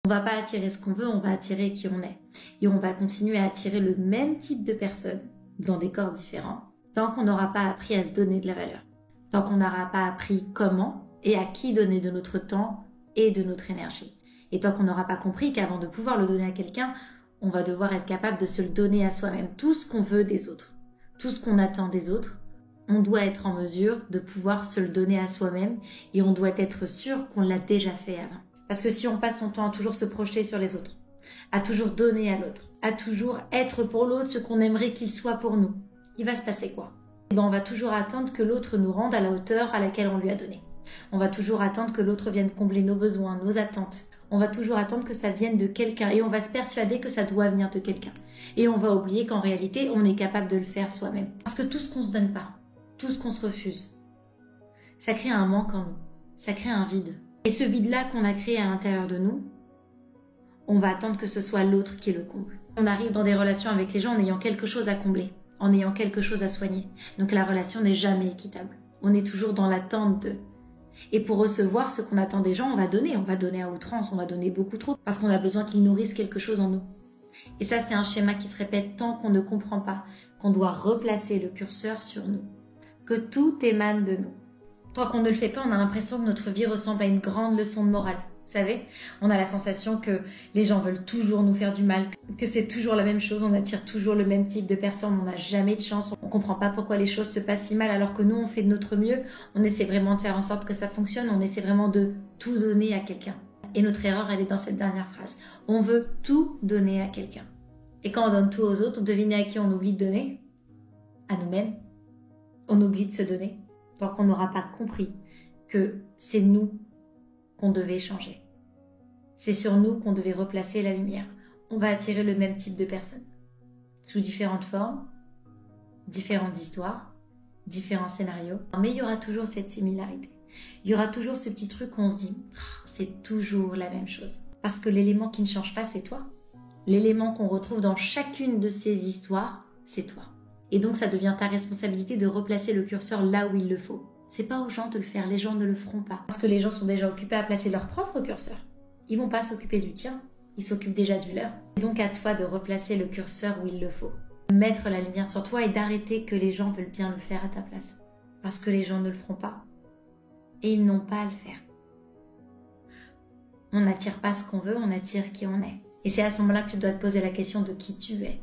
On va pas attirer ce qu'on veut, on va attirer qui on est. Et on va continuer à attirer le même type de personnes dans des corps différents tant qu'on n'aura pas appris à se donner de la valeur. Tant qu'on n'aura pas appris comment et à qui donner de notre temps et de notre énergie. Et tant qu'on n'aura pas compris qu'avant de pouvoir le donner à quelqu'un, on va devoir être capable de se le donner à soi-même. Tout ce qu'on veut des autres, tout ce qu'on attend des autres, on doit être en mesure de pouvoir se le donner à soi-même et on doit être sûr qu'on l'a déjà fait avant. Parce que si on passe son temps à toujours se projeter sur les autres, à toujours donner à l'autre, à toujours être pour l'autre ce qu'on aimerait qu'il soit pour nous, il va se passer quoi? On va toujours attendre que l'autre nous rende à la hauteur à laquelle on lui a donné. On va toujours attendre que l'autre vienne combler nos besoins, nos attentes. On va toujours attendre que ça vienne de quelqu'un et on va se persuader que ça doit venir de quelqu'un. Et on va oublier qu'en réalité, on est capable de le faire soi-même. Parce que tout ce qu'on se donne pas, tout ce qu'on se refuse, ça crée un manque en nous, ça crée un vide. Et ce vide-là qu'on a créé à l'intérieur de nous, on va attendre que ce soit l'autre qui le comble. On arrive dans des relations avec les gens en ayant quelque chose à combler, en ayant quelque chose à soigner. Donc la relation n'est jamais équitable. On est toujours dans l'attente de... Et pour recevoir ce qu'on attend des gens, on va donner à outrance, on va donner beaucoup trop, parce qu'on a besoin qu'ils nourrissent quelque chose en nous. Et ça, c'est un schéma qui se répète tant qu'on ne comprend pas qu'on doit replacer le curseur sur nous, que tout émane de nous. Tant qu'on ne le fait pas, on a l'impression que notre vie ressemble à une grande leçon de morale. Vous savez, on a la sensation que les gens veulent toujours nous faire du mal, que c'est toujours la même chose, on attire toujours le même type de personnes, on n'a jamais de chance, on comprend pas pourquoi les choses se passent si mal alors que nous on fait de notre mieux, on essaie vraiment de faire en sorte que ça fonctionne, on essaie vraiment de tout donner à quelqu'un. Et notre erreur, elle est dans cette dernière phrase. On veut tout donner à quelqu'un. Et quand on donne tout aux autres, devinez à qui on oublie de donner? À nous-mêmes. On oublie de se donner. Tant qu'on n'aura pas compris que c'est nous qu'on devait changer. C'est sur nous qu'on devait replacer la lumière. On va attirer le même type de personnes, sous différentes formes, différentes histoires, différents scénarios. Mais il y aura toujours cette similarité. Il y aura toujours ce petit truc où on se dit « c'est toujours la même chose ». Parce que l'élément qui ne change pas, c'est toi. L'élément qu'on retrouve dans chacune de ces histoires, c'est toi. Et donc ça devient ta responsabilité de replacer le curseur là où il le faut. C'est pas aux gens de le faire, les gens ne le feront pas. Parce que les gens sont déjà occupés à placer leur propre curseur. Ils vont pas s'occuper du tien, ils s'occupent déjà du leur. Et donc à toi de replacer le curseur où il le faut. De mettre la lumière sur toi et d'arrêter que les gens veulent bien le faire à ta place. Parce que les gens ne le feront pas. Et ils n'ont pas à le faire. On n'attire pas ce qu'on veut, on attire qui on est. Et c'est à ce moment-là que tu dois te poser la question de qui tu es.